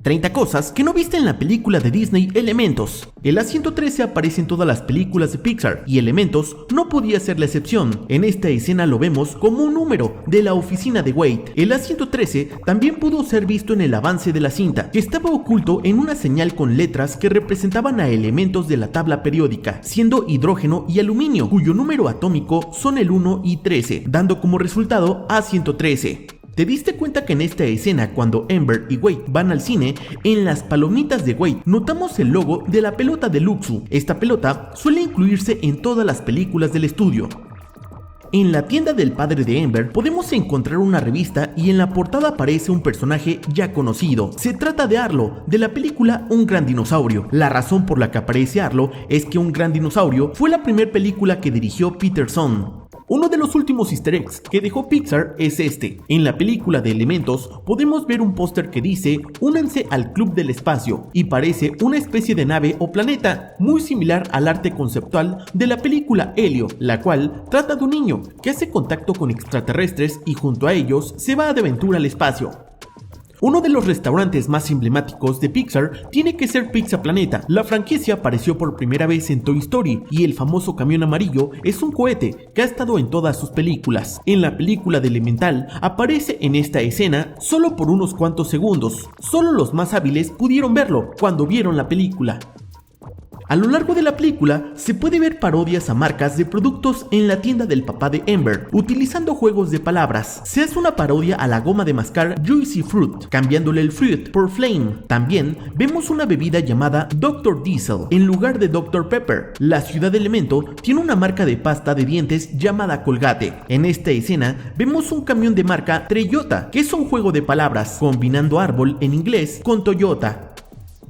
30 cosas que no viste en la película de Disney Elementos. El asiento 13 aparece en todas las películas de Pixar y Elementos no podía ser la excepción. En esta escena lo vemos como un número de la oficina de Wade. El asiento 13 también pudo ser visto en el avance de la cinta, que estaba oculto en una señal con letras que representaban a elementos de la tabla periódica, siendo hidrógeno y aluminio, cuyo número atómico son el 1 y 13, dando como resultado asiento 13. ¿Te diste cuenta que en esta escena, cuando Amber y Wade van al cine, en las palomitas de Wade notamos el logo de la pelota de Luxu? Esta pelota suele incluirse en todas las películas del estudio. En la tienda del padre de Amber podemos encontrar una revista y en la portada aparece un personaje ya conocido. Se trata de Arlo, de la película Un Gran Dinosaurio. La razón por la que aparece Arlo es que Un Gran Dinosaurio fue la primera película que dirigió Peterson. Uno de los últimos easter eggs que dejó Pixar es este. En la película de Elementos podemos ver un póster que dice "Únanse al Club del Espacio" y parece una especie de nave o planeta, muy similar al arte conceptual de la película Helio, la cual trata de un niño que hace contacto con extraterrestres y junto a ellos se va de aventura al espacio. Uno de los restaurantes más emblemáticos de Pixar tiene que ser Pizza Planeta. La franquicia apareció por primera vez en Toy Story y el famoso camión amarillo es un cohete que ha estado en todas sus películas. En la película de Elemental aparece en esta escena solo por unos cuantos segundos. Solo los más hábiles pudieron verlo cuando vieron la película. A lo largo de la película se puede ver parodias a marcas de productos en la tienda del papá de Amber, utilizando juegos de palabras. Se hace una parodia a la goma de mascar Juicy Fruit, cambiándole el fruit por flame. También vemos una bebida llamada Dr. Diesel en lugar de Dr. Pepper. La ciudad de Elemento tiene una marca de pasta de dientes llamada Colgate. En esta escena vemos un camión de marca Treyota, que es un juego de palabras, combinando árbol en inglés con Toyota.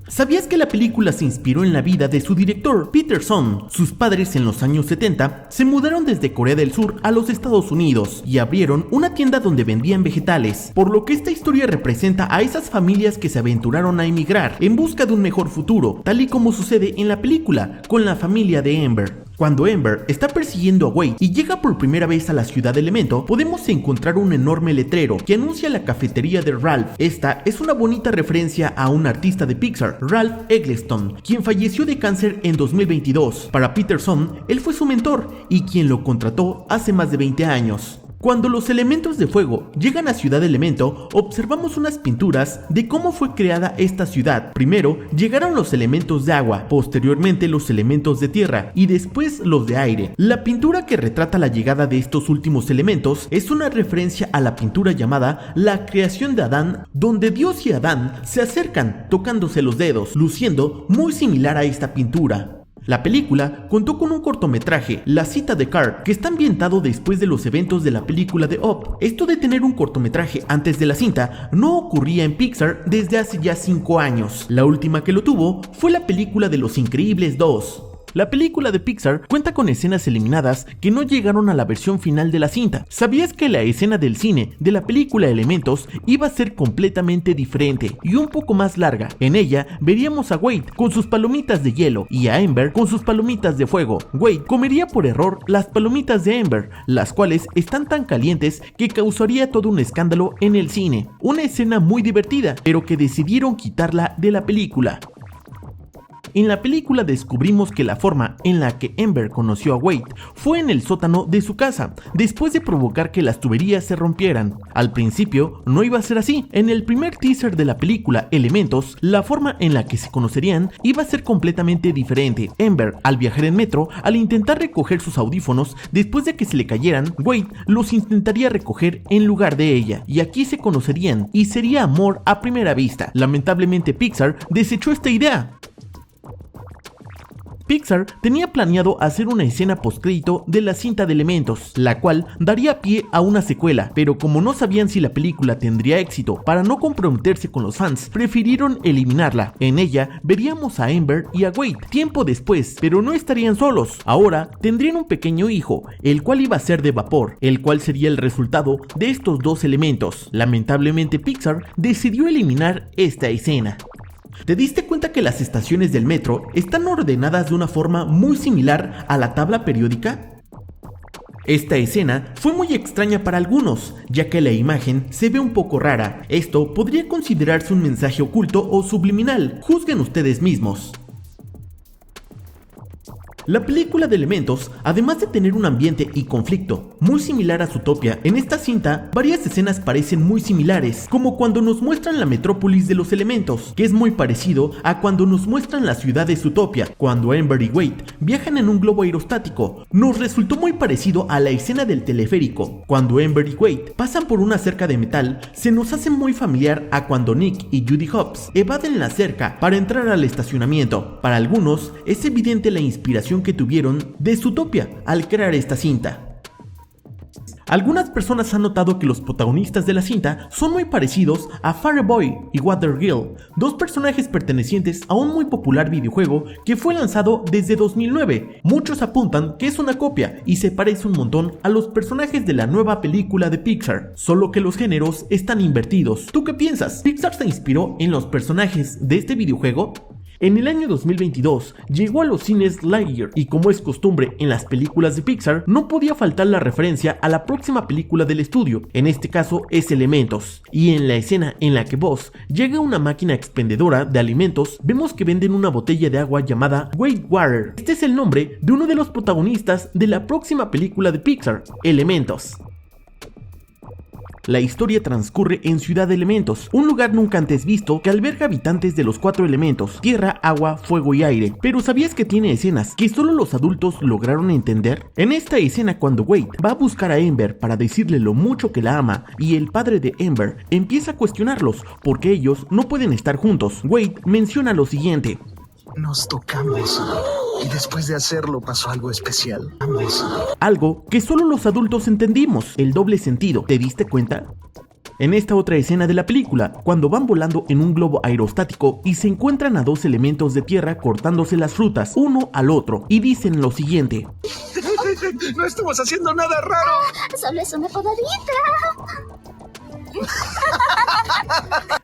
¿Sabías que la película se inspiró en la vida de su director, Peterson? Sus padres en los años 70 se mudaron desde Corea del Sur a los Estados Unidos y abrieron una tienda donde vendían vegetales, por lo que esta historia representa a esas familias que se aventuraron a emigrar en busca de un mejor futuro, tal y como sucede en la película con la familia de Amber. Cuando Amber está persiguiendo a Wade y llega por primera vez a la ciudad de Elemento, podemos encontrar un enorme letrero que anuncia la cafetería de Ralph. Esta es una bonita referencia a un artista de Pixar, Ralph Eggleston, quien falleció de cáncer en 2022. Para Peterson, él fue su mentor y quien lo contrató hace más de 20 años. Cuando los elementos de fuego llegan a Ciudad Elemento, observamos unas pinturas de cómo fue creada esta ciudad. Primero llegaron los elementos de agua, posteriormente los elementos de tierra y después los de aire. La pintura que retrata la llegada de estos últimos elementos es una referencia a la pintura llamada La creación de Adán, donde Dios y Adán se acercan tocándose los dedos, luciendo muy similar a esta pintura. La película contó con un cortometraje, La cita de Carl, que está ambientado después de los eventos de la película de Up. Esto de tener un cortometraje antes de la cinta no ocurría en Pixar desde hace ya 5 años. La última que lo tuvo fue la película de Los Increíbles 2. La película de Pixar cuenta con escenas eliminadas que no llegaron a la versión final de la cinta. ¿Sabías que la escena del cine de la película Elementos iba a ser completamente diferente y un poco más larga? En ella veríamos a Wade con sus palomitas de hielo y a Amber con sus palomitas de fuego. Wade comería por error las palomitas de Amber, las cuales están tan calientes que causaría todo un escándalo en el cine. Una escena muy divertida, pero que decidieron quitarla de la película. En la película descubrimos que la forma en la que Amber conoció a Wade fue en el sótano de su casa, después de provocar que las tuberías se rompieran. Al principio no iba a ser así. En el primer teaser de la película Elementos, la forma en la que se conocerían iba a ser completamente diferente. Amber, al viajar en metro, al intentar recoger sus audífonos después de que se le cayeran, Wade los intentaría recoger en lugar de ella, y aquí se conocerían y sería amor a primera vista. Lamentablemente Pixar desechó esta idea. Pixar tenía planeado hacer una escena postcrédito de la cinta de Elementos, la cual daría pie a una secuela, pero como no sabían si la película tendría éxito, para no comprometerse con los fans, prefirieron eliminarla. En ella veríamos a Amber y a Wade tiempo después, pero no estarían solos. Ahora tendrían un pequeño hijo, el cual iba a ser de vapor, el cual sería el resultado de estos dos elementos. Lamentablemente Pixar decidió eliminar esta escena. ¿Te diste cuenta que las estaciones del metro están ordenadas de una forma muy similar a la tabla periódica? Esta escena fue muy extraña para algunos, ya que la imagen se ve un poco rara. Esto podría considerarse un mensaje oculto o subliminal. Juzguen ustedes mismos. La película de Elementos, además de tener un ambiente y conflicto muy similar a Zootopia, en esta cinta varias escenas parecen muy similares, como cuando nos muestran la metrópolis de los elementos, que es muy parecido a cuando nos muestran la ciudad de Zootopia, cuando Amber y Wade viajan en un globo aerostático. Nos resultó muy parecido a la escena del teleférico. Cuando Amber y Wade pasan por una cerca de metal, se nos hace muy familiar a cuando Nick y Judy Hopps evaden la cerca para entrar al estacionamiento. Para algunos, es evidente la inspiración que tuvieron de Zootopia al crear esta cinta. Algunas personas han notado que los protagonistas de la cinta son muy parecidos a Fireboy y Water Girl, dos personajes pertenecientes a un muy popular videojuego que fue lanzado desde 2009. Muchos apuntan que es una copia y se parece un montón a los personajes de la nueva película de Pixar, solo que los géneros están invertidos. ¿Tú qué piensas? ¿Pixar se inspiró en los personajes de este videojuego? En el año 2022 llegó a los cines Lightyear y, como es costumbre en las películas de Pixar, no podía faltar la referencia a la próxima película del estudio, en este caso es Elementos, y en la escena en la que Buzz llega a una máquina expendedora de alimentos, vemos que venden una botella de agua llamada Wade Water. Este es el nombre de uno de los protagonistas de la próxima película de Pixar, Elementos. La historia transcurre en Ciudad Elementos, un lugar nunca antes visto que alberga habitantes de los 4 elementos: tierra, agua, fuego y aire. Pero ¿sabías que tiene escenas que solo los adultos lograron entender? En esta escena, cuando Wade va a buscar a Amber para decirle lo mucho que la ama y el padre de Amber empieza a cuestionarlos porque ellos no pueden estar juntos, Wade menciona lo siguiente: nos tocamos y después de hacerlo pasó algo especial. Algo que solo los adultos entendimos, el doble sentido. ¿Te diste cuenta? En esta otra escena de la película, cuando van volando en un globo aerostático y se encuentran a 2 elementos de tierra cortándose las frutas uno al otro y dicen lo siguiente: no estamos haciendo nada raro. Solo es una podadita.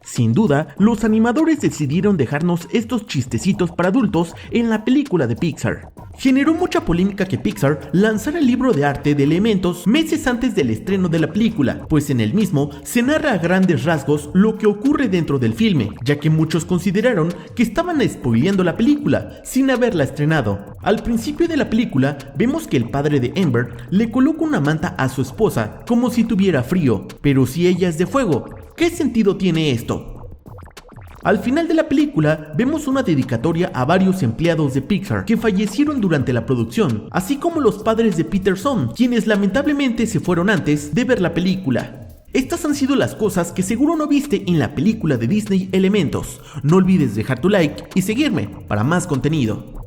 Sin duda, los animadores decidieron dejarnos estos chistecitos para adultos en la película de Pixar. Generó mucha polémica que Pixar lanzara el libro de arte de Elementos meses antes del estreno de la película, pues en el mismo se narra a grandes rasgos lo que ocurre dentro del filme, ya que muchos consideraron que estaban spoileando la película sin haberla estrenado. Al principio de la película vemos que el padre de Amber le coloca una manta a su esposa como si tuviera frío, pero si ella es de fuego, ¿qué sentido tiene esto? Al final de la película vemos una dedicatoria a varios empleados de Pixar que fallecieron durante la producción, así como los padres de Peterson, quienes lamentablemente se fueron antes de ver la película. Estas han sido las cosas que seguro no viste en la película de Disney Elementos. No olvides dejar tu like y seguirme para más contenido.